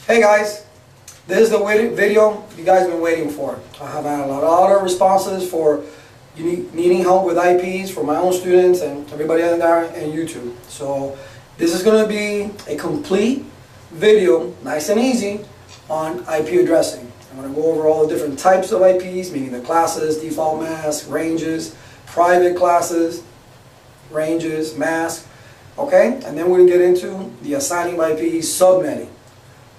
Hey guys, this is the video you guys have been waiting for. I have had a lot of responses for needing help with IPs for my own students and everybody out there in YouTube. So this is going to be a complete video, nice and easy, on IP addressing. I'm going to go over all the different types of IPs, meaning the classes, default mask, ranges, private classes, ranges, mask, okay? And then we're going to get into the assigning IPs, subnetting.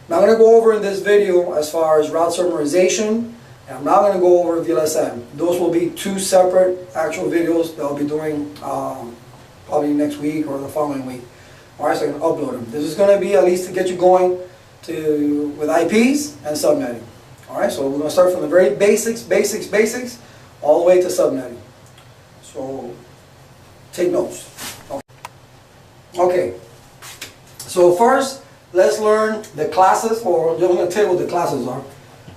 Now I'm going to go over in this video as far as route summarization, and I'm not going to go over VLSM. Those will be two separate actual videos that I'll be doing probably next week or the following week. Alright, so I can upload them. This is going to be at least to get you going with IPs and subnetting. Alright, so we're going to start from the very basics, all the way to subnetting. So take notes. Okay, so first, let's learn the classes, or I'm going to tell you what the classes are.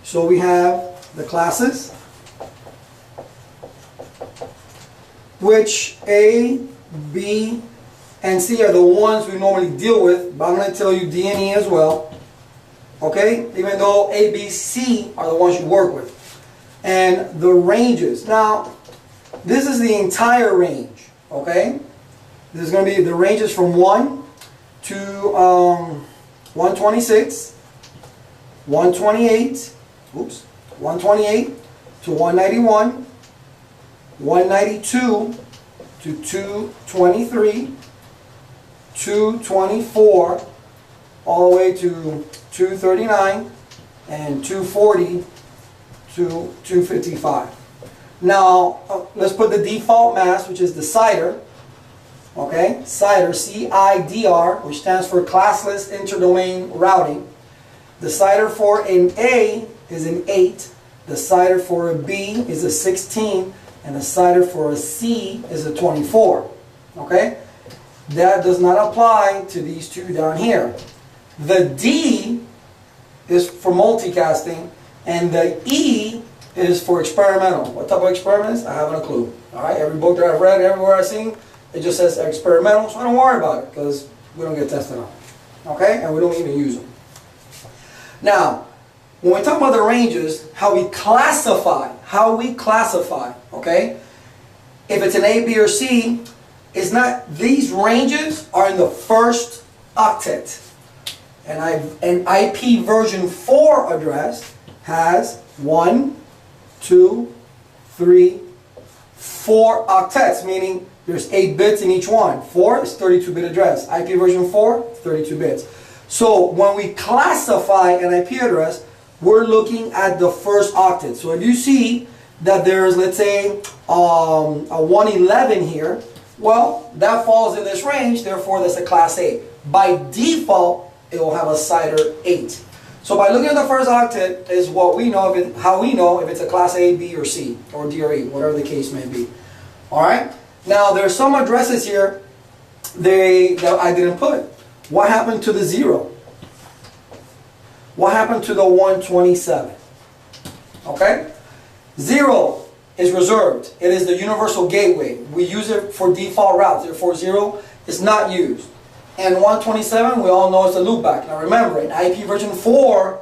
So we have the classes, which A, B, and C are the ones we normally deal with, but I'm going to tell you D and E as well. Okay? Even though A, B, C are the ones you work with. And the ranges. Now, this is the entire range. Okay? This is going to be the ranges from 1 to 126, 128, 128 to 191, 192 to 223, 224, all the way to 239, and 240 to 255. Now, let's put the default mask, which is the CIDR. Okay, CIDR, C-I-D-R, which stands for Classless Interdomain Routing. The CIDR for an A is an 8, the CIDR for a B is a 16, and the CIDR for a C is a 24. Okay, that does not apply to these two down here. The D is for multicasting, and the E is for experimental. What type of experiments? I haven't a clue. All right, every book that I've read, everywhere I've seen, it just says experimental, so don't worry about it because we don't get tested on it. Okay? And we don't even use them. Now, when we talk about the ranges, how we classify, okay? If it's an A, B, or C, it's not, these ranges are in the first octet. And an IP version 4 address has 1, 2, 3, 4 octets, meaning there's 8 bits in each one. 4 is 32-bit address. IP version 4, 32 bits. So when we classify an IP address, we're looking at the first octet. So if you see that there's, let's say, a 111 here, well, that falls in this range, therefore that's a class A. By default, it will have a CIDR 8. So by looking at the first octet is what we know, how we know if it's a class A, B, or C, or D or E, whatever the case may be. Alright? Now, there's some addresses here that I didn't put. What happened to the 0? What happened to the 127? Okay? 0 is reserved. It is the universal gateway. We use it for default routes. Therefore, 0 is not used. And 127, we all know it's a loopback. Now remember, in IP version 4,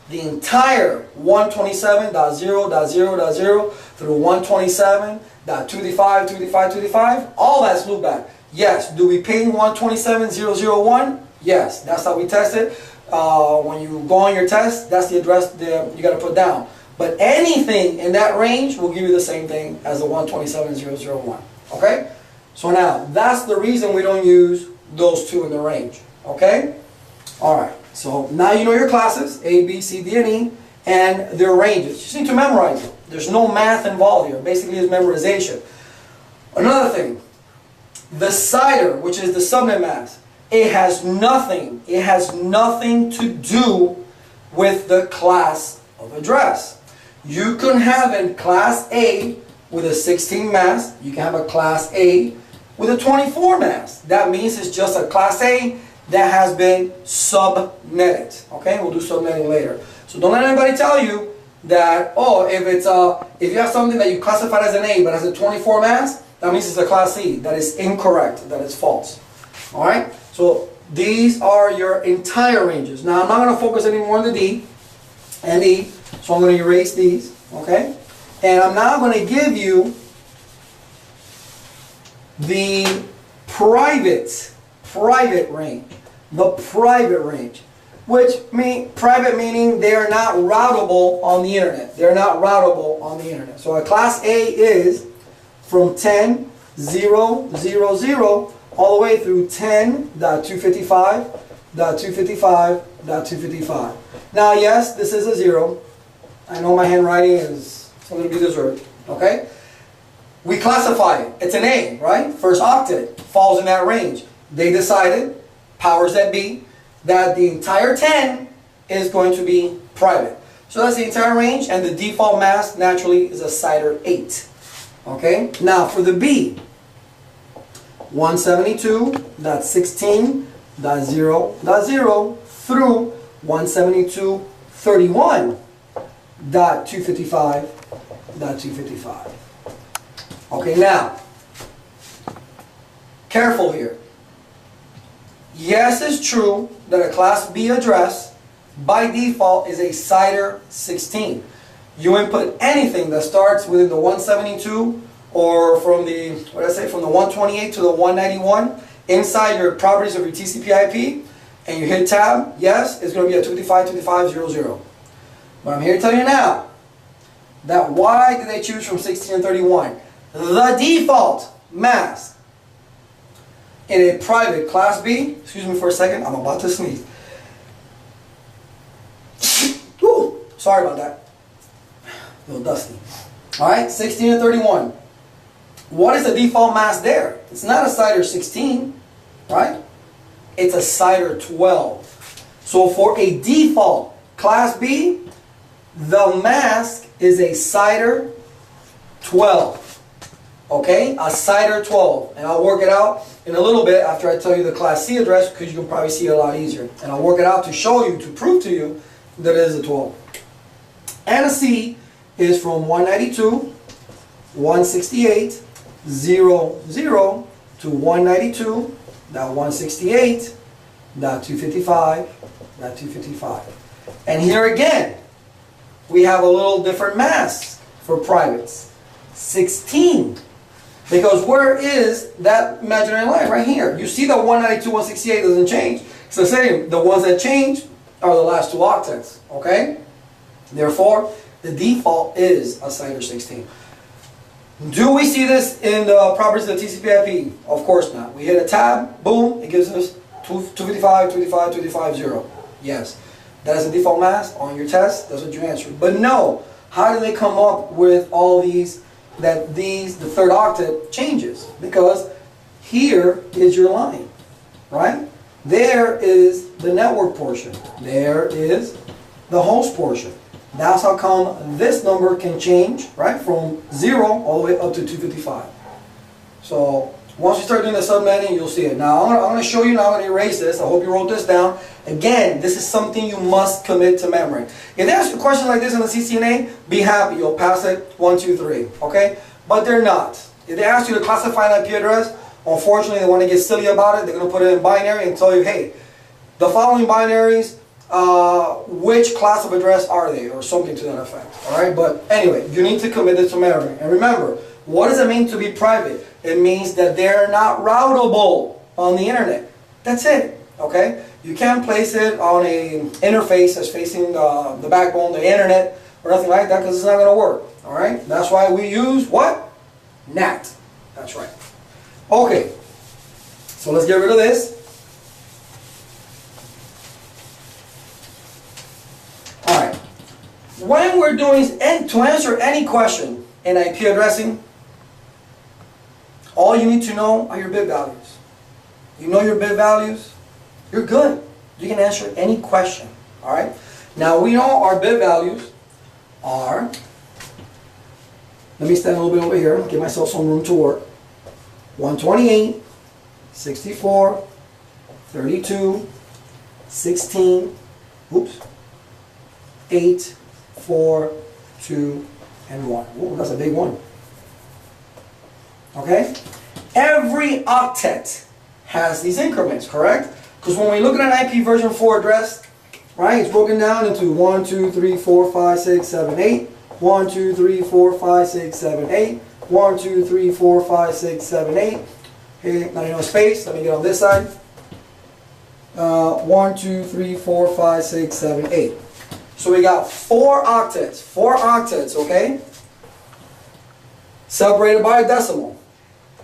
the entire 127.0.0.0 through 127.255, all that's loopback. Yes, do we ping 127.0.0.1? Yes, that's how we test it. When you go on your test, that's the address that you got to put down. But anything in that range will give you the same thing as the 127.0.0.1. Okay? So now, that's the reason we don't use those two in the range. Okay? Alright, so now you know your classes, A, B, C, D, and E, and their ranges. You just need to memorize them. There's no math involved here. Basically, it's memorization. Another thing, the CIDR, which is the subnet mask, it has nothing to do with the class of address. You can have a class A with a 16 mask. You can have a class A with a 24 mask. That means it's just a class A that has been subnetted. Okay, we'll do subnetting later. So don't let anybody tell you that, oh, if you have something that you classified as an A but has a 24 mask, that means it's a class C. That is incorrect. That is false. All right. So These are your entire ranges. Now I'm not going to focus anymore on the D and E, so I'm going to erase these, okay? And I'm now going to give you the private range. The private range. Which private meaning they are not routable on the internet. They're not routable on the internet. So a class A is from 10.0.0.0 all the way through 10.255.255.255. Now yes, this is a 0. I know my handwriting is something to be deserved. Okay? We classify it. It's an A, right? First octet falls in that range. They decided, powers that be, that the entire 10 is going to be private. So that's the entire range, and the default mask naturally is a CIDR 8. Okay? Now for the B, 172.16.0.0 through 172.31.255.255. Okay, now, careful here. Yes, it's true that a Class B address by default is a CIDR 16. You input anything that starts within the 172 or from the, from the 128 to the 191 inside your properties of your TCP/IP, and you hit tab, yes, it's going to be a 255.255.0.0. But I'm here to tell you now that why did they choose from 16 and 31? The default mask in a private Class B, excuse me for a second, I'm about to sneeze. Ooh, sorry about that. A little dusty. Alright, 16 and 31. What is the default mask there? It's not a CIDR 16, right? It's a CIDR 12. So for a default Class B, the mask is a CIDR 12. Okay, a CIDR 12, and I'll work it out in a little bit after I tell you the Class C address, because you can probably see it a lot easier. And I'll work it out to show you, to prove to you that it is a 12. And a C is from 192.168.0.0 to 192.168.255.255. And here again, we have a little different mask for privates. 16. Because where is that imaginary line? Right here. You see the 192.168 doesn't change. It's the same. The ones that change are the last two octets. Okay? Therefore, the default is a CIDR 16. Do we see this in the properties of the TCP/IP? Of course not. We hit a tab, boom, it gives us 255.255.255.0. Yes. That is a default mask on your test. That's what you answered. But no. How do they come up with all these, the third octet changes? Because here is your line, right? There is the network portion. There is the host portion. That's how come this number can change, right? From 0 all the way up to 255. So once you start doing the subnetting, you'll see it. Now I'm going to show you, now I'm going to erase this. I hope you wrote this down. Again, this is something you must commit to memory. If they ask you a question like this in the CCNA, be happy. You'll pass it 1, 2, 3. Okay? But they're not. If they ask you to classify an IP address, unfortunately they want to get silly about it. They're going to put it in binary and tell you, hey, the following binaries, which class of address are they? Or something to that effect. Alright? But anyway, you need to commit it to memory. And remember, what does it mean to be private? It means that they're not routable on the internet. That's it. Okay? You can't place it on an interface that's facing the backbone, the internet, or nothing like that, because it's not going to work. Alright? That's why we use what? NAT. That's right. Okay. So let's get rid of this. Alright. When we're doing, to answer any question in IP addressing, all you need to know are your bit values. You know your bit values, you're good. You can answer any question. Alright? Now we know our bit values are, let me stand a little bit over here, give myself some room to work. 128, 64, 32, 16, oops, 8, 4, 2, and 1. Ooh, that's a big one. Okay? Every octet has these increments, correct? Because when we look at an IP version 4 address, right, it's broken down into 1, 2, 3, 4, 5, 6, 7, 8. 1, 2, 3, 4, 5, 6, 7, 8. 1, 2, 3, 4, 5, 6, 7, 8. Okay, now you know space. Let me get on this side. 1, 2, 3, 4, 5, 6, 7, 8. So we got 4 octets. 4 octets, okay? Separated by a decimal.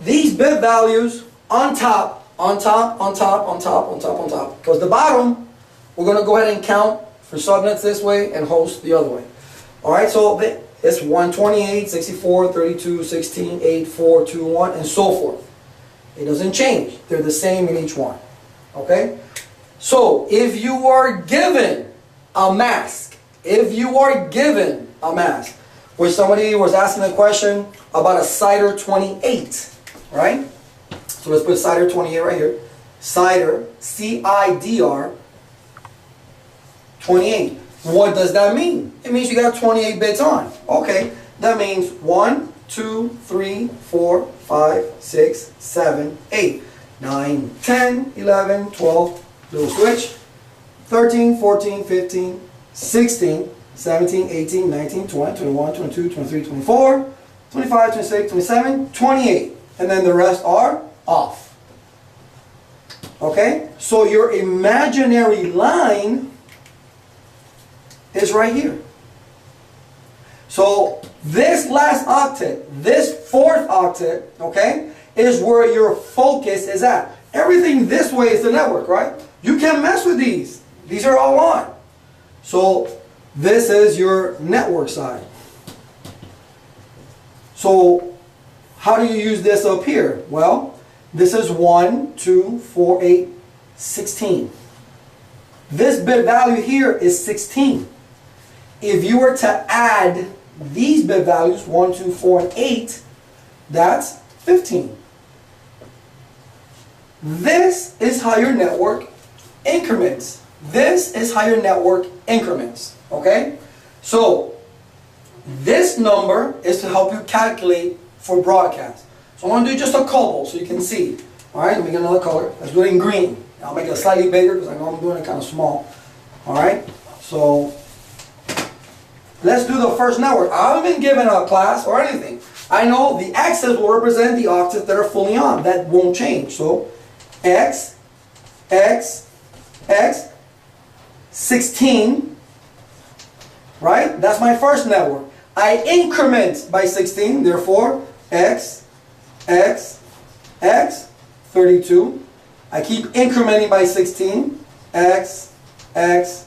These bit values on top, on top, on top, on top, on top, on top. Because the bottom, we're going to go ahead and count for subnets this way and host the other way. Alright, so it's 128, 64, 32, 16, 8, 4, 2, 1, and so forth. It doesn't change. They're the same in each one. Okay? So, if you are given a mask, where somebody was asking a question about a CIDR 28, right? So let's put CIDR 28 right here. CIDR, C-I-D-R, 28. What does that mean? It means you got 28 bits on. Okay, that means 1, 2, 3, 4, 5, 6, 7, 8, 9, 10, 11, 12, little switch, 13, 14, 15, 16, 17, 18, 19, 20, 21, 22, 23, 24, 25, 26, 27, 28. And then the rest are off. Okay? So your imaginary line is right here. So this last octet, this 4th octet, okay, is where your focus is at. Everything this way is the network, right? You can't mess with these. These are all on. So this is your network side. So how do you use this up here? Well, this is 1, 2, 4, 8, 16. This bit value here is 16. If you were to add these bit values, 1, 2, 4, and 8, that's 15. This is how your network increments. This is how your network increments. Okay? So, this number is to help you calculate for broadcast. So I'm going to do just a couple so you can see. Alright, let me get another color. Let's do it in green. I'll make it slightly bigger because I know I'm doing it kind of small. Alright, so let's do the first network. I haven't been given a class or anything. I know the X's will represent the octets that are fully on. That won't change. So X, X, X, 16. Right? That's my first network. I increment by 16, therefore X, X, X, 32. I keep incrementing by 16, X, X,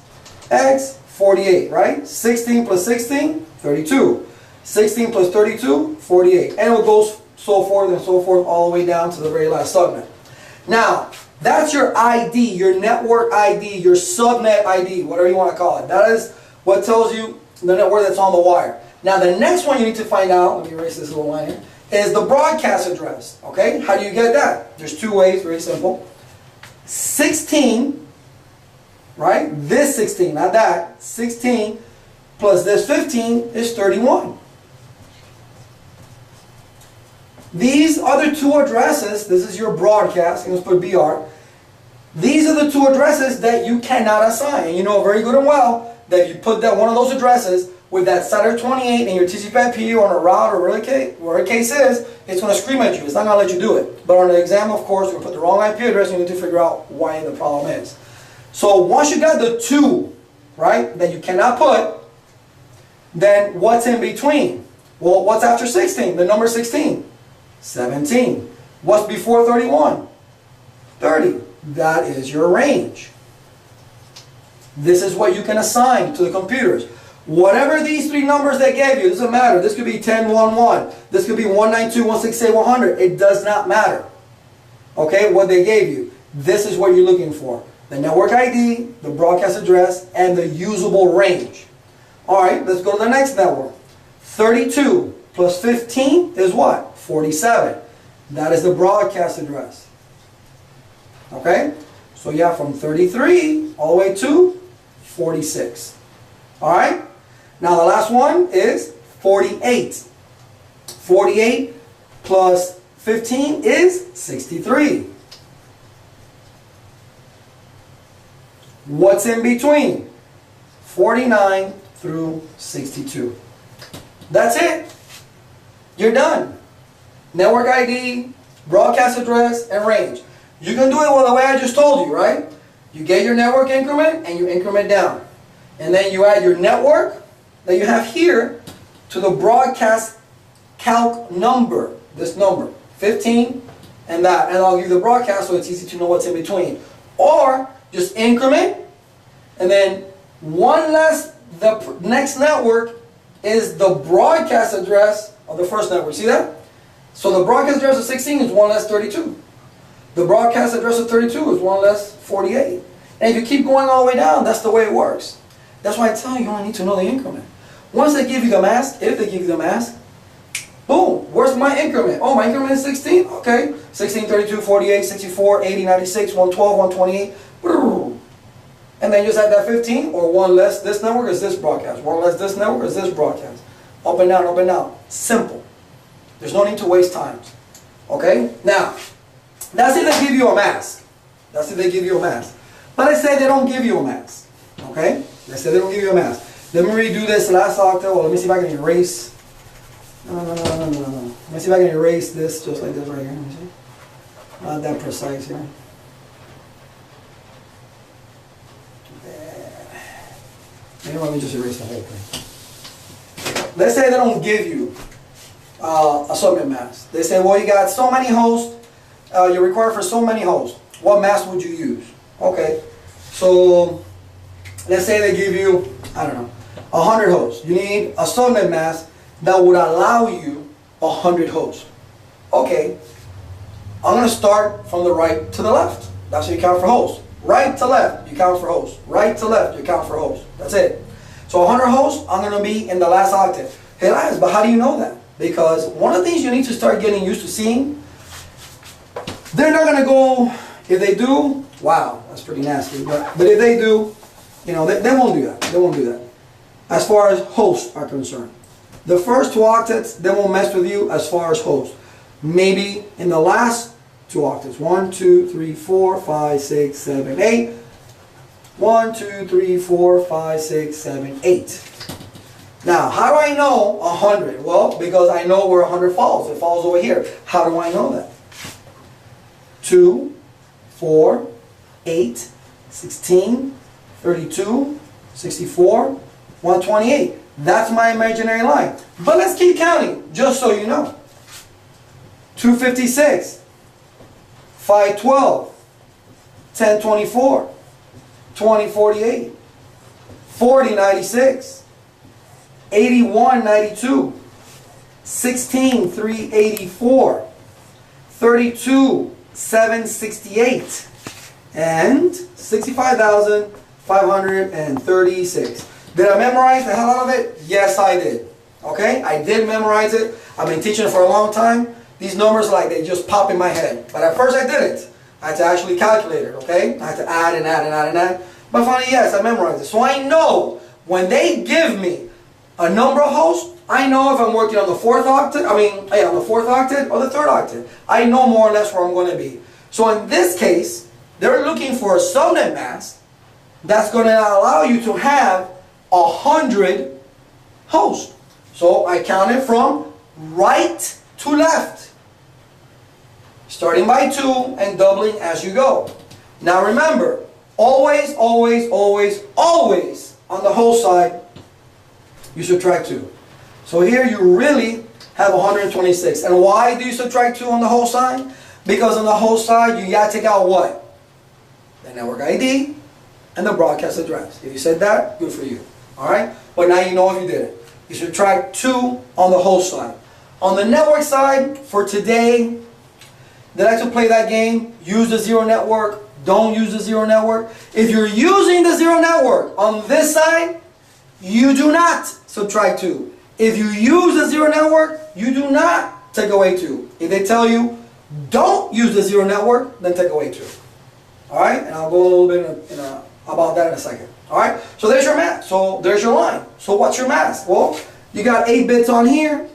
X, 48, right? 16 plus 16, 32. 16 plus 32, 48. And it goes so forth and so forth all the way down to the very last subnet. Now, that's your ID, your network ID, your subnet ID, whatever you want to call it. That is what tells you the network that's on the wire. Now the next one you need to find out, let me erase this little line here, is the broadcast address. Okay, how do you get that? There's 2 ways, very simple. 16, right? This 16, not that. 16 plus this 15 is 31. These other 2 addresses, this is your broadcast, and let's put BR. These are the 2 addresses that you cannot assign. And you know very good and well that if you put that one of those addresses with that CIDR 28 in your TCP/IP or on a route or whatever the case is, it's going to scream at you. It's not going to let you do it. But on the exam, of course, you're going to put the wrong IP address and you need to figure out why the problem is. So once you got the 2, right, that you cannot put, then what's in between? Well, what's after 16? The number 16? 17. What's before 31? 30. That is your range. This is what you can assign to the computers. Whatever these 3 numbers they gave you, it doesn't matter. This could be 1011. This could be 192.168.100. It does not matter. Okay, what they gave you. This is what you're looking for. The network ID, the broadcast address, and the usable range. Alright, let's go to the next network. 32 plus 15 is what? 47. That is the broadcast address. Okay? So you have from 33 all the way to 46. Alright? Now the last one is 48. 48 plus 15 is 63. What's in between? 49 through 62. That's it. You're done. Network ID, broadcast address, and range. You can do it the way I just told you, right? You get your network increment and you increment down. And then you add your network that you have here to the broadcast calc number. This number, 15 and that. And I'll give you the broadcast so it's easy to know what's in between. Or just increment and then one less, the next network is the broadcast address of the first network. See that? So the broadcast address of 16 is 1 less 32. The broadcast address of 32 is 1 less 48. And if you keep going all the way down, that's the way it works. That's why I tell you, you only need to know the increment. Once they give you the mask, if they give you the mask, boom, where's my increment? Oh, my increment is 16? Okay. 16, 32, 48, 64, 80, 96, 112, 128. And then you just add that 15, or 1 less this network is this broadcast. 1 less this network is this broadcast. Up and down, up and down. Simple. There's no need to waste time. Okay? Now, that's if they give you a mask. That's if they give you a mask. But let's say they don't give you a mask. Okay? Let's say they don't give you a mask. Let me redo this last octave. Well, let me see if I can erase. No. Let me see if I can erase this just like this right here. Let me see. Not that precise here. Maybe let me just erase the whole thing. Let's say they don't give you a subnet mask. They say, well, you got so many hosts. You're required for so many hosts. What mask would you use? Okay. So let's say they give you, I don't know, 100 hosts. You need a subnet mask that would allow you 100 hosts. Okay. I'm going to start from the right to the left. That's how you count for hosts. Right to left, you count for hosts. Right to left, you count for hosts. That's it. So 100 hosts, I'm going to be in the last octave. Hey, Elias, but how do you know that? Because one of the things you need to start getting used to seeing, they're not going to go, if they do, wow, that's pretty nasty. But if they do, you know, they won't do that. They won't do that. As far as hosts are concerned. The first 2 octets, they won't mess with you as far as hosts. Maybe in the last 2 octaves. 1, 2, 3, 4, 5, 6, 7, 8. 1, 2, 3, 4, 5, 6, 7, 8. Now, how do I know 100? Well, because I know where 100 falls. It falls over here. How do I know that? 2, 4, 8, 16, 32, 64, 128. That's my imaginary line. But let's keep counting, just so you know. 256, 512, 1024, 2048, 4096, 8192, 16384, 32768, and 65,536. Did I memorize the hell out of it? Yes, I did. Okay? I did memorize it. I've been teaching it for a long time. These numbers, like, they just pop in my head. But at first I didn't. I had to actually calculate it, okay? I had to add and add and add and add. But finally, yes, I memorized it. So I know when they give me a number of hosts, I know if I'm working on the 4th octave, on the 4th octave or the 3rd octave. I know more or less where I'm going to be. So in this case, they're looking for a subnet mask that's going to allow you to have 100 hosts. So I counted from right to left, starting by 2 and doubling as you go. Now remember, always, always, always, always on the host side, you subtract 2. So here you really have 126. And why do you subtract 2 on the host side? Because on the host side, you got to take out what? The network ID and the broadcast address. If you said that, good for you. Alright? But now you know if you did it. You subtract 2 on the host side. On the network side, for today, they like to play that game. Use the zero network. Don't use the zero network. If you're using the zero network on this side, you do not subtract 2. If you use the zero network, you do not take away 2. If they tell you, don't use the zero network, then take away 2. Alright? And I'll go a little bit about that in a second. Alright? So there's your mask. So there's your line. So what's your mask? Well, you got 8 bits on here.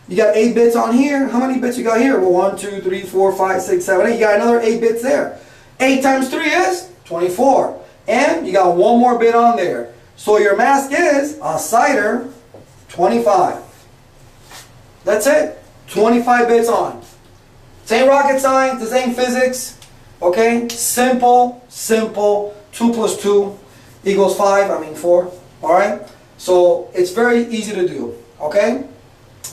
You got 8 bits on here. How many bits you got here? Well, 1, 2, 3, 4, 5, 6, 7, 8. You got another 8 bits there. 8 times 3 is 24. And you got one more bit on there. So your mask is a CIDR 25. That's it. 25 bits on. Same rocket science, the same physics. Okay? Simple, simple. 2 plus 2 equals 5. I mean 4. Alright? So it's very easy to do. Okay?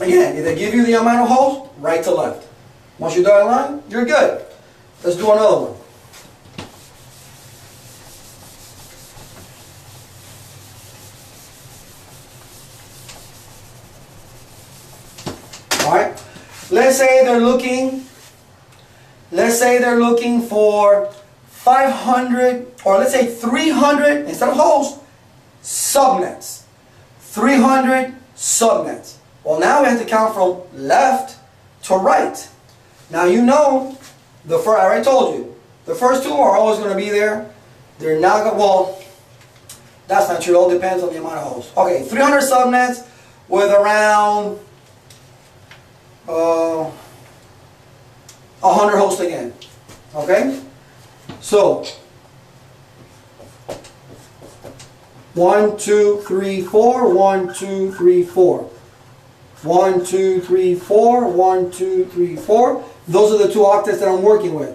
Again, if they give you the amount of holes, right to left. Once you draw a line, you're good. Let's do another one. Alright? Let's say they're looking for 500, or let's say 300, instead of holes, subnets. 300 subnets. Well, now we have to count from left to right. Now you know, I already told you, the first two are always going to be there. They're not going to, well, that's not true. It all depends on the amount of holes. Okay, 300 subnets with around 100 hosts again. Okay? So, 1, 2, 3, 4, 1, 2, 3, 4. 1, 2, 3, 4, 1, 2, 3, 4. Those are the two octets that I'm working with.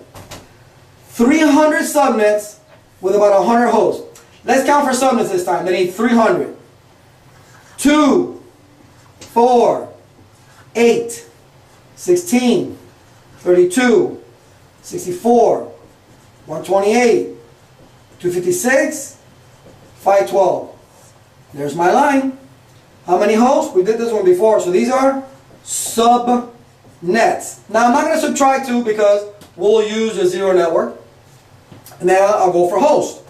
300 subnets with about 100 hosts. Let's count for subnets this time. They need 300. 2, 4, 8, 16, 32, 64, 128, 256, 512. There's my line. How many hosts? We did this one before. So these are subnets. Now I'm not going to subtract 2 because we'll use a zero network. And now I'll go for host.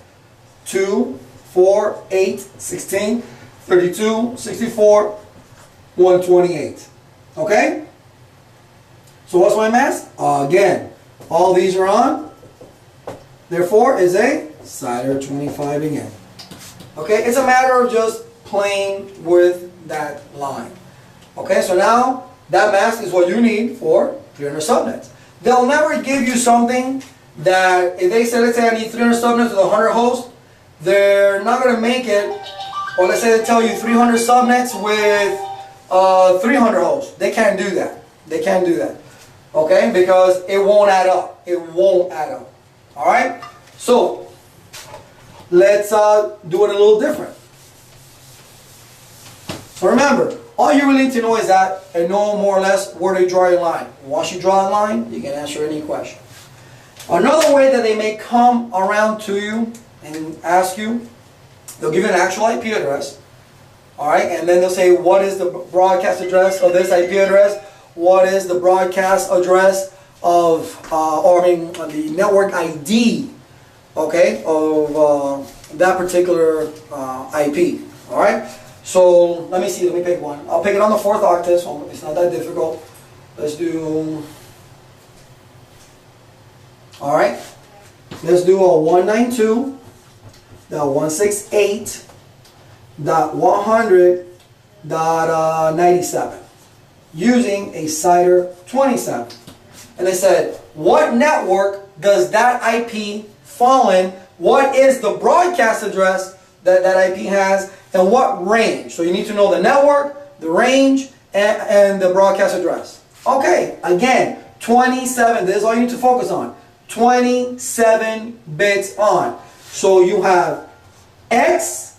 2, 4, 8, 16, 32, 64, 128. Okay? So what's my mask? Again, all these are on. Therefore, is a CIDR 25 again. Okay? It's a matter of just playing with that line. Okay? So now, that mask is what you need for 300 subnets. They'll never give you something that, if they say, let's say I need 300 subnets with 100 hosts, they're not going to make it, or let's say they tell you 300 subnets with 300 hosts. They can't do that. They can't do that. Okay? Because it won't add up. It won't add up. Alright? So, let's do it a little different. So remember, all you really need to know is that, and know more or less where to draw your line. Once you draw a line, you can answer any question. Another way that they may come around to you and ask you, they'll give you an actual IP address. Alright, and then they'll say, what is the broadcast address of this IP address? What is the broadcast address of, the network ID, okay, of that particular IP. Alright, so let me see, let me pick one. I'll pick it on the 4th octet, so it's not that difficult. Let's do, alright, let's do a 192.168.100.97 using a CIDR 27. And they said, what network does that IP fall in? What is the broadcast address that that IP has? And what range? So you need to know the network, the range, and the broadcast address. Okay, again, 27. This is all you need to focus on. 27 bits on. So you have X,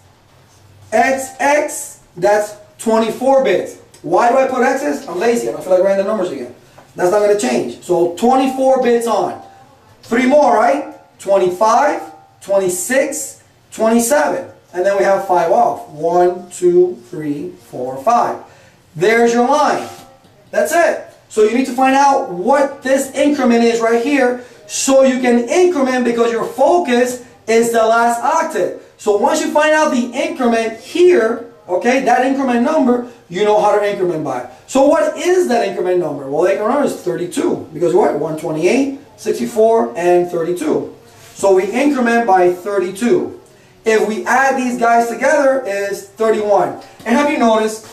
that's 24 bits. Why do I put X's? I'm lazy. I don't feel like writing the numbers again. That's not going to change. So 24 bits on. 3 more, right? 25, 26, 27. And then we have 5 off. 1, 2, 3, 4, 5. There's your line. That's it. So you need to find out what this increment is right here so you can increment, because your focus is the last octet. So once you find out the increment here, okay, that increment number, you know how to increment by. So what is that increment number? Well, the increment number is 32. Because what? 128, 64, and 32. So we increment by 32. If we add these guys together, is 31. And have you noticed,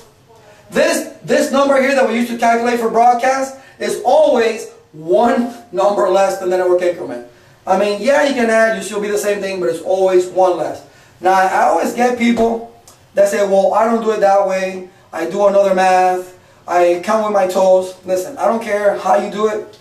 this number here that we used to calculate for broadcast is always one number less than the network increment. I mean, yeah, you can add, you still be the same thing, but it's always one less. Now, I always get people that say, well, I don't do it that way. I do another math. I count with my toes. Listen, I don't care how you do it.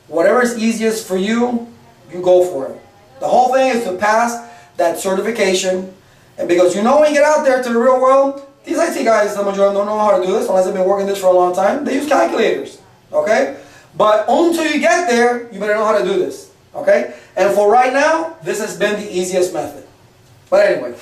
Whatever is easiest for you, you go for it. The whole thing is to pass that certification. And because you know when you get out there to the real world, these IT guys, the majority of them don't know how to do this unless they've been working this for a long time. They use calculators, okay? But until you get there, you better know how to do this, okay? And for right now, this has been the easiest method. But anyway,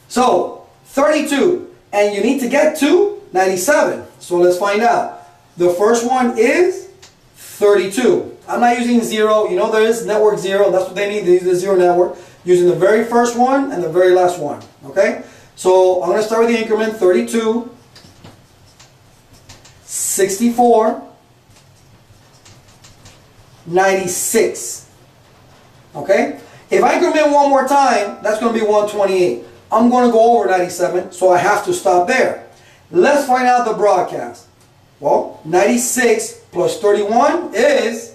so 32, and you need to get to 97. So let's find out. The first one is 32. I'm not using 0. You know there is network 0. That's what they need. They use the 0 network. Using the very first one and the very last one. Okay? So I'm going to start with the increment 32, 64, 96. Okay? If I increment one more time, that's going to be 128. I'm going to go over 97, so I have to stop there. Let's find out the broadcast. Well, 96 plus 31 is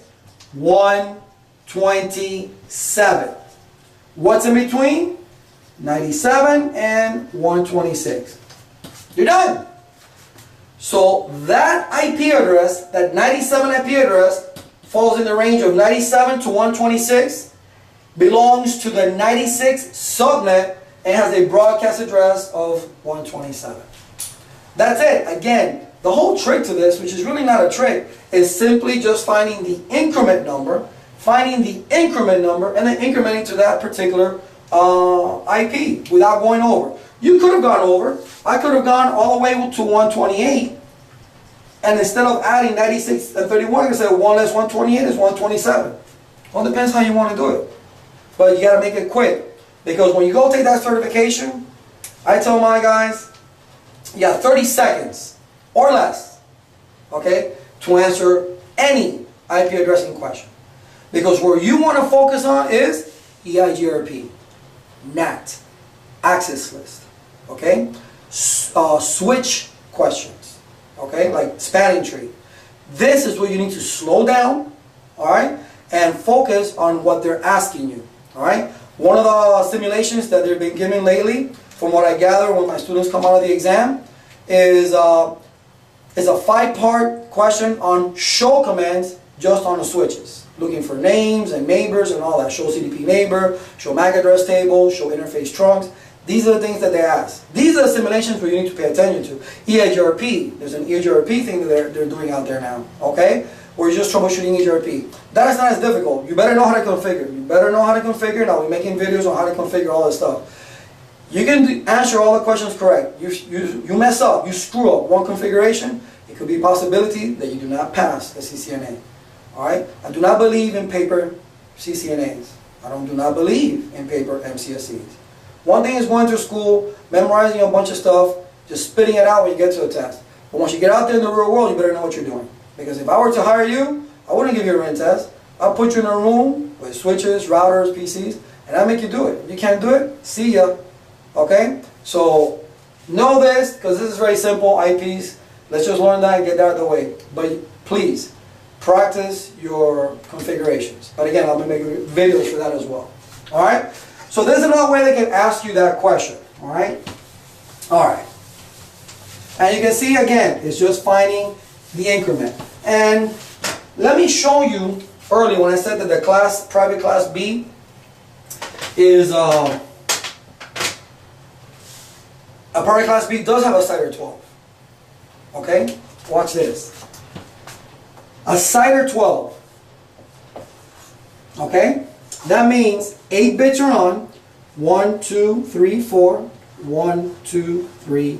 127. What's in between? 97 and 126. You're done. So that IP address, that 97 IP address, falls in the range of 97 to 126, belongs to the 96 subnet, and has a broadcast address of 127. That's it. Again, the whole trick to this, which is really not a trick, is simply just finding the increment number, and then incrementing to that particular IP without going over. You could have gone over. I could have gone all the way to 128, and instead of adding 96 and 31, I could say 1 less 128 is 127. Well, it depends how you want to do it. But you got to make it quick. Because when you go take that certification, I tell my guys, you got 30 seconds or less, okay, to answer any IP addressing question. Because where you want to focus on is EIGRP, NAT, access list, okay, switch questions, okay, like spanning tree. This is where you need to slow down, all right, and focus on what they're asking you, all right. One of the simulations that they've been giving lately, from what I gather when my students come out of the exam, is a 5-part question on show commands just on the switches. Looking for names and neighbors and all that. Show CDP neighbor, show MAC address table, show interface trunks. These are the things that they ask. These are the simulations where you need to pay attention to. EIGRP, there's an EIGRP thing that they're doing out there now, okay? Where you're just troubleshooting EIGRP. That is not as difficult. You better know how to configure. Now we're making videos on how to configure all this stuff. You can answer all the questions correct. You mess up, you screw up one configuration, it could be a possibility that you do not pass the CCNA. Alright? I do not believe in paper CCNAs. I do not believe in paper MCSEs. One thing is going to school, memorizing a bunch of stuff, just spitting it out when you get to a test. But once you get out there in the real world, you better know what you're doing. Because if I were to hire you, I wouldn't give you a written test. I'll put you in a room with switches, routers, PCs, and I'll make you do it. If you can't do it, see ya. Okay? So, know this, because this is very simple, IPs. Let's just learn that and get that out of the way. But please, practice your configurations. But again, I'm going to make videos for that as well. Alright? So there's another way they can ask you that question. Alright? Alright. And you can see, again, it's just finding the increment. And let me show you earlier when I said that the class, private class B is a private class B does have a CIDR 12. Okay? Watch this. A CIDR 12. Okay? That means 8 bits are on. 1, 2, 3, 4. 1, 2, 3,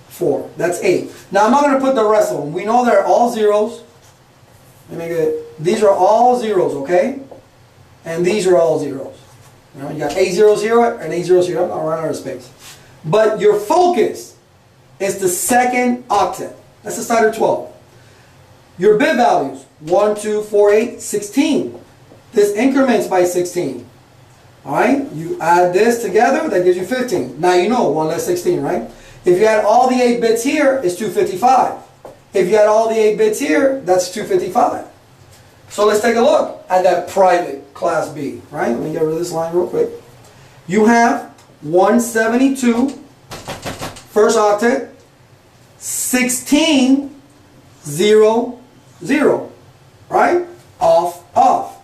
4. That's 8. Now I'm not going to put the rest of them. We know they're all zeros. Let me get it. These are all zeros, okay? And these are all zeros. You know, you got A00 and A00. I'm not running out of space. But your focus is the second octet. That's the CIDR 12. Your bit values, 1, 2, 4, 8, 16. This increments by 16. Alright? You add this together, that gives you 15. Now you know 1 less 16, right? If you add all the 8 bits here, it's 255. If you add all the 8 bits here, that's 255. So let's take a look at that private Class B, right? Let me get rid of this line real quick. You have 172 first octet, 1600, right? Off, off.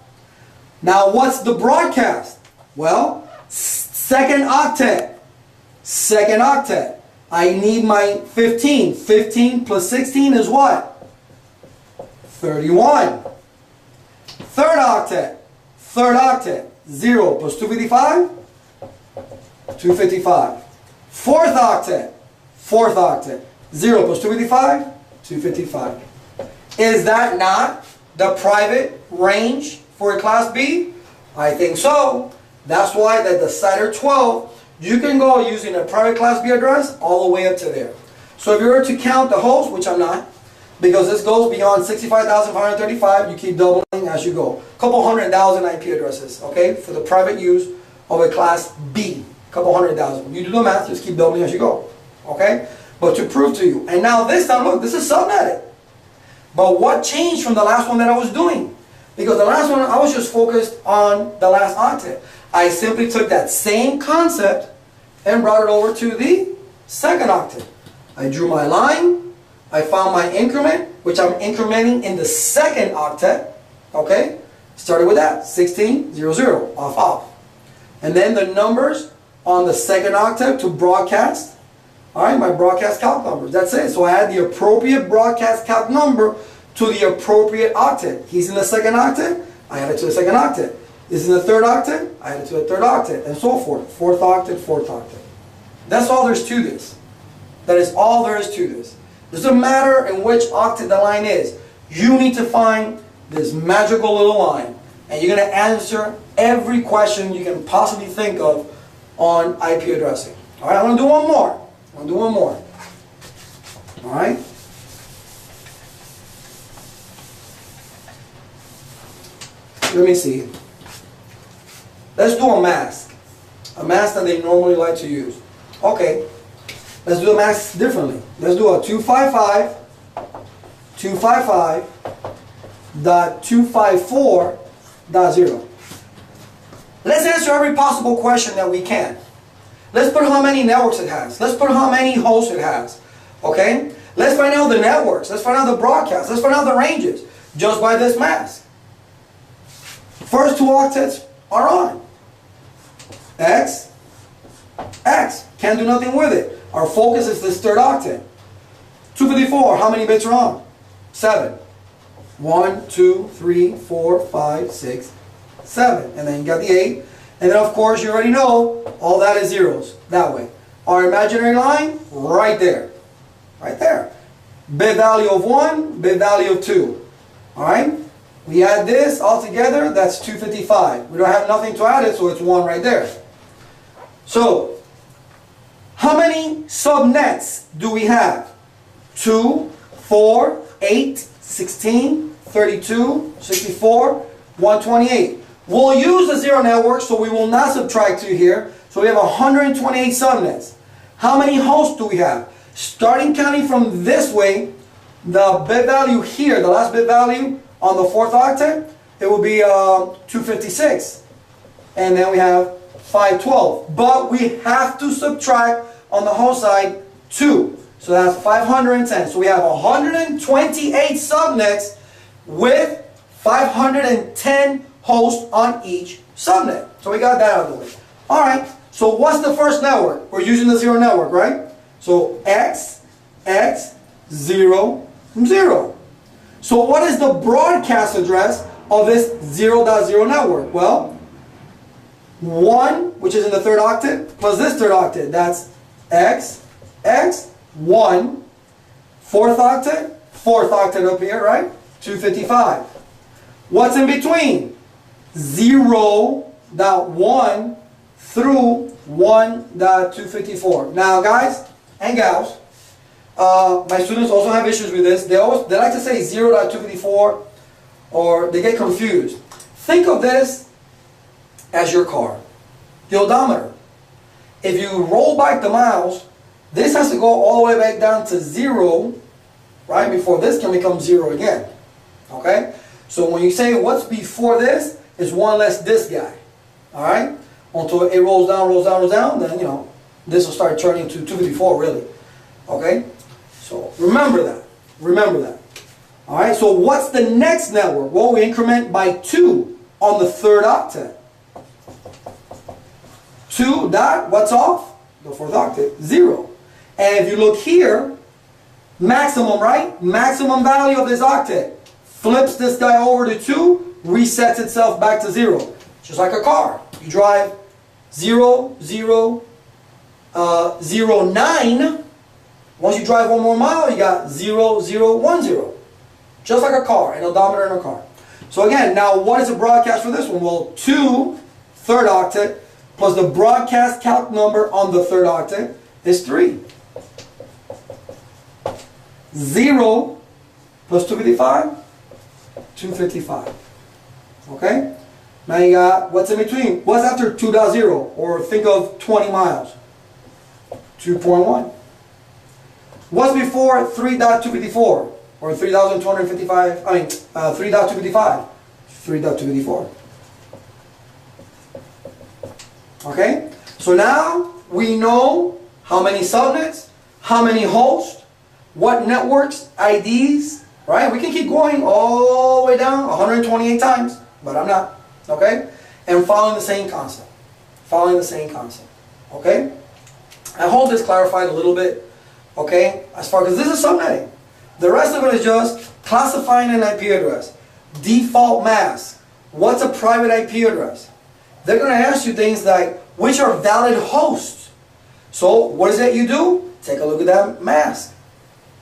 Now what's the broadcast? Well, second octet. Second octet. I need my 15. 15 plus 16 is what? 31. Third octet. Third octet. 0 plus 255? 255. Fourth octet. Fourth octet. 0 plus 255? 255. Is that not the private range for a Class B? I think so. That's why that the CIDR 12, you can go using a private Class B address all the way up to there. So if you were to count the hosts, which I'm not, because this goes beyond 65,535, you keep doubling as you go. A couple 100,000 IP addresses, okay, for the private use of a Class B. A couple 100,000. You do the math, just keep doubling as you go, okay? But to prove to you, and now this time, look, this is subnetted. But what changed from the last one that I was doing? Because the last one, I was just focused on the last octet. I simply took that same concept and brought it over to the second octet. I drew my line. I found my increment, which I'm incrementing in the second octet. Okay? Started with that, 1600, off, off. And then the numbers on the second octet to broadcast. All right, my broadcast calc numbers. That's it. So I add the appropriate broadcast calc number to the appropriate octet. He's in the second octet. I add it to the second octet. Is in the third octet, I add it to the third octet, and so forth. Fourth octet, fourth octet. That's all there's to this. That is all there is to this. It doesn't matter in which octet the line is. You need to find this magical little line, and you're going to answer every question you can possibly think of on IP addressing. All right, I'm going to do one more. I'm going to do one more. All right. Let me see. Let's do a mask. A mask that they normally like to use. Okay. Let's do the mask differently. Let's do a 255.254.0. Let's answer every possible question that we can. Let's put how many networks it has. Let's put how many hosts it has. Okay? Let's find out the networks. Let's find out the broadcasts. Let's find out the ranges just by this mask. First two octets are on. X, X. Can't do nothing with it. Our focus is this third octet. 254, how many bits are on? 7. 1, 2, 3, 4, 5, 6, 7. And then you got the 8. And then of course you already know all that is zeros. That way. Our imaginary line, right there. Right there. Bit value of 1, bit value of 2. Alright? We add this all together, that's 255. We don't have nothing to add it, so it's 1 right there. So, how many subnets do we have? 2, 4, 8, 16, 32, 64, 128. We'll use the zero network, so we will not subtract 2 here. So we have 128 subnets. How many hosts do we have? Starting counting from this way, the bit value here, the last bit value on the fourth octet, it will be 256. And then we have 512. But we have to subtract on the host side 2. So that's 510. So we have 128 subnets with 510 hosts on each subnet. So we got that out of the way. Alright, so what's the first network? We're using the zero network, right? So X, X, 0, 0. So what is the broadcast address of this 0.0 network? Well, 1, which is in the third octet, plus this third octet. That's X, X, 1, fourth octet up here, right? 255. What's in between? 0.1 through 1.254. Now, guys and gals, my students also have issues with this. They like to say 0.254, or they get confused. Think of this as your car, the odometer. If you roll back the miles, this has to go all the way back down to 0, right, before this can become 0 again. Okay? So when you say what's before this, is 1 less this guy. Alright? Until it rolls down, rolls down, rolls down, then you know, this will start turning to 254 really. Okay? So remember that. Remember that. Alright, so what's the next network? Well, we increment by 2 on the 3rd octet. 2 dot, what's off? The 4th octet, 0. And if you look here, maximum, right? Maximum value of this octet. Flips this guy over to 2, resets itself back to 0. Just like a car. You drive 0, 0, 0, 9. Once you drive 1 more mile, you got 0, 0, 1, 0. Just like a car, an odometer in a car. So again, now what is the broadcast for this one? Well, 2, 3rd octet, plus the broadcast calc number on the 3rd octet is 3. 0 plus 255, 255. Okay? Now you got, what's in between? What's after 2.0? Or think of 20 miles. 2.1. What's before 3.254? Or 3,255, 3.255. 3.254. Okay? So now we know how many subnets, how many hosts, what networks, IDs, right? We can keep going all the way down 128 times, but I'm not. Okay? And following the same concept. Following the same concept. Okay? I hope this clarified a little bit. Okay? As far as this is subnetting. The rest of it is just classifying an IP address. Default mask. What's a private IP address? They're going to ask you things like, which are valid hosts? So, what is it you do? Take a look at that mask.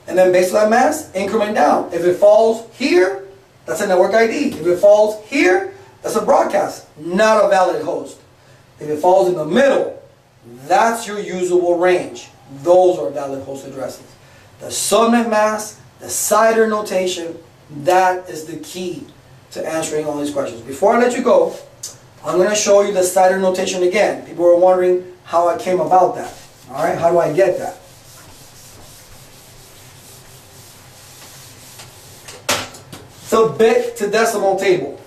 And then based on that mask, increment down. If it falls here, that's a network ID. If it falls here, that's a broadcast, not a valid host. If it falls in the middle, that's your usable range. Those are valid host addresses. The subnet mask, the CIDR notation, that is the key to answering all these questions. Before I let you go, I'm going to show you the CIDR notation again. People are wondering how I came about that. Alright, how do I get that? It's a bit to decimal table.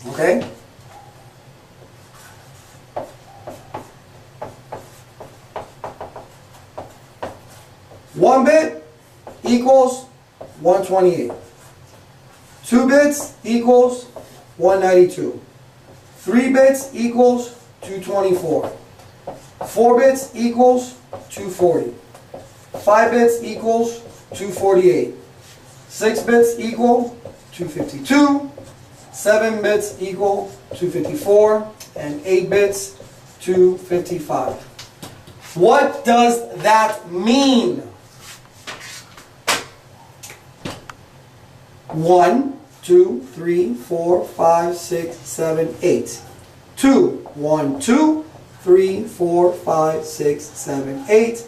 Okay? One bit equals 128. 2 bits equals 192. 3 bits equals 224. 4 bits equals 240. 5 bits equals 248. 6 bits equal 252. 7 bits equal 254. And 8 bits 255. What does that mean? 1, 2, 3, 4, 5, 6, 7, 8. 2, 1, 2, 3, 4, 5, 6, 7, 8.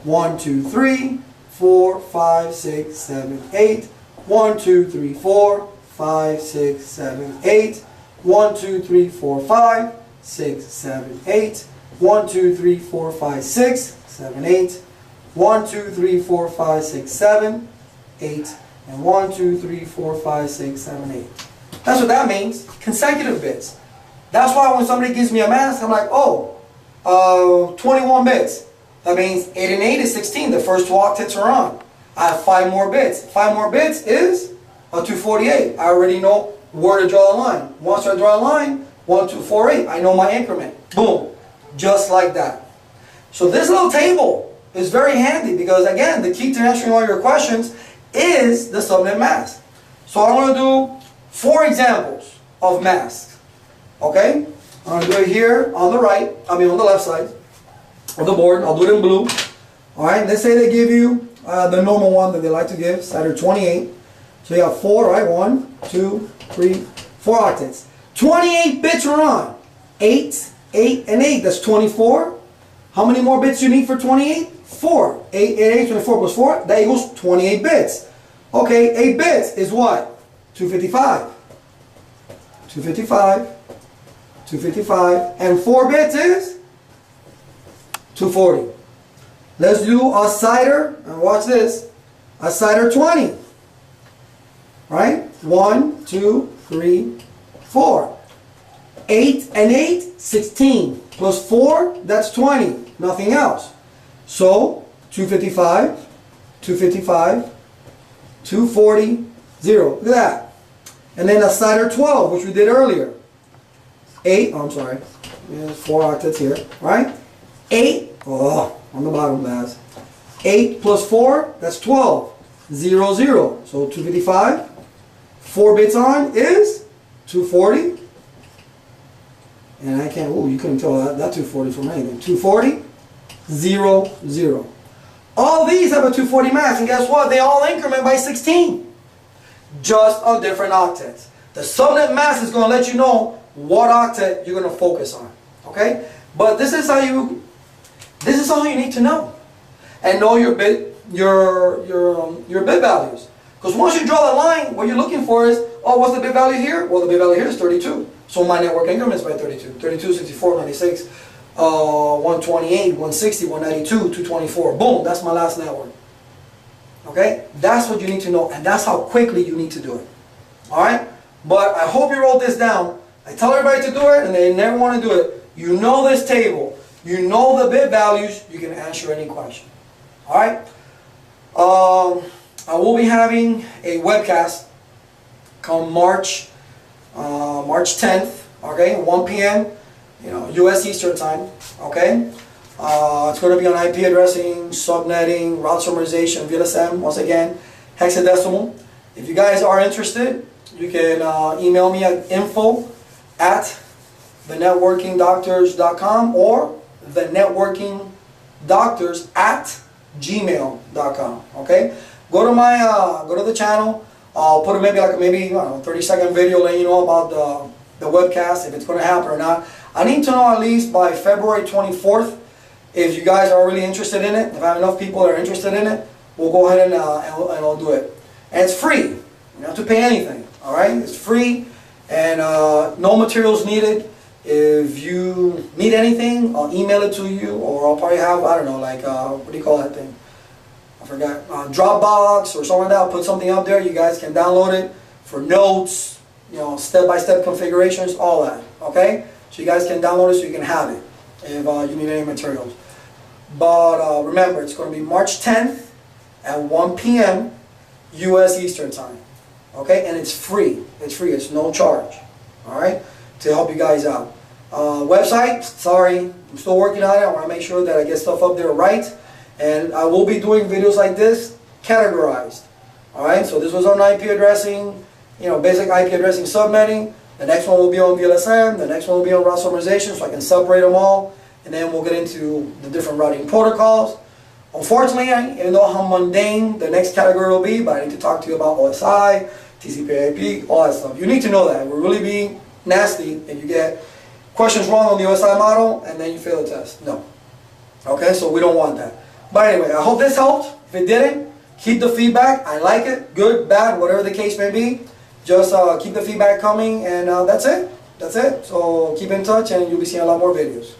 1, 2, 3, 4, 5, 6, 7, 8. 1, 2, 3, 4, 5, 6, 7, 8. 1, 2, 3, 4, 5, 6, 7, 8. 1, 2, 3, 4, 5, 6, 7, 8. 1, 2, 3, 4, 5, 6, 7, 8. And 1, 2, 3, 4, 5, 6, 7, 8. That's what that means. Consecutive bits. That's why when somebody gives me a mask, I'm like, oh, 21 bits. That means 8 and 8 is 16. The first 2 octets are on. I have 5 more bits. 5 more bits is a 248. I already know where to draw the line. Once I draw a line, 1, 2, 4, 8. I know my increment. Boom. Just like that. So this little table is very handy because, again, the key to answering all your questions is the subnet mask. So I'm going to do 4 examples of masks. Okay? I'm going to do it here on the right, on the left side of the board. I'll do it in blue. Alright, let's say they give you the normal one that they like to give, CIDR 28. So you have 4, right? 1, 2, 3, 4 octets. 28 bits are on. 8, 8, and 8. That's 24. How many more bits you need for 28? 4. 8, 8, 24 plus 4, that equals 28 bits. Okay, 8 bits is what? 255. 255. 255. And 4 bits is 240. Let's do a CIDR, and watch this, a CIDR 20. Right? 1, 2, 3, 4. 8 and 8, 16. Plus 4, that's 20. Nothing else. So, 255, 255, 240, 0. Look at that. And then a slider 12, which we did earlier. 8, oh, I'm sorry. There's 4 octets here, right? 8, oh, on the bottom, guys. 8 plus 4, that's 12. 0, 0. So 255, 4 bits on is 240. And I can't, oh, you couldn't tell that 240 from anything. 240, 0, 0. All these have a 240 mass, and guess what? They all increment by 16. Just on different octets. The subnet mask is going to let you know what octet you're going to focus on. Okay? But this is all you need to know. And know your bit values. Because once you draw the line, what you're looking for is, oh, what's the bit value here? Well, the bit value here is 32. So my network increments by 32. 32, 64, 96, 128, 160, 192, 224. Boom, that's my last network. Okay? That's what you need to know, and that's how quickly you need to do it. Alright? But I hope you wrote this down. I tell everybody to do it, and they never want to do it. You know this table. You know the bit values. You can answer any question. Alright? I will be having a webcast come March 10th, okay, 1 p.m., U.S. Eastern Time, okay? It's going to be on IP addressing, subnetting, route summarization, VLSM, once again, hexadecimal. If you guys are interested, you can email me at info@thenetworkingdoctors.com or thenetworkingdoctors@gmail.com, okay? Go to the channel. I'll put maybe 30-second video letting you know about the webcast, if it's going to happen or not. I need to know at least by February 24th if you guys are really interested in it. If I have enough people that are interested in it, we'll go ahead and I'll do it. And it's free. You don't have to pay anything. All right? It's free and no materials needed. If you need anything, I'll email it to you, or I'll probably have, I don't know, like, what do you call that thing? I forgot, Dropbox or something like that. I'll put something up there. You guys can download it for notes, step-by-step configurations, all that. Okay? So you guys can download it so you can have it if you need any materials. But remember, it's going to be March 10th at 1 p.m. U.S. Eastern Time. Okay? And it's free. It's free. It's no charge. All right? To help you guys out. Website, sorry, I'm still working on it. I want to make sure that I get stuff up there right. And I will be doing videos like this, categorized. Alright, so this was on IP addressing, basic IP addressing subnetting. The next one will be on VLSM. The next one will be on route summarization, so I can separate them all. And then we'll get into the different routing protocols. Unfortunately, even though how mundane the next category will be, but I need to talk to you about OSI, TCP/IP, all that stuff. You need to know that. It will really be nasty if you get questions wrong on the OSI model and then you fail the test. No. Okay, so we don't want that. But anyway, I hope this helped. If it didn't, keep the feedback. I like it. Good, bad, whatever the case may be. Just keep the feedback coming, and that's it. That's it. So keep in touch, and you'll be seeing a lot more videos.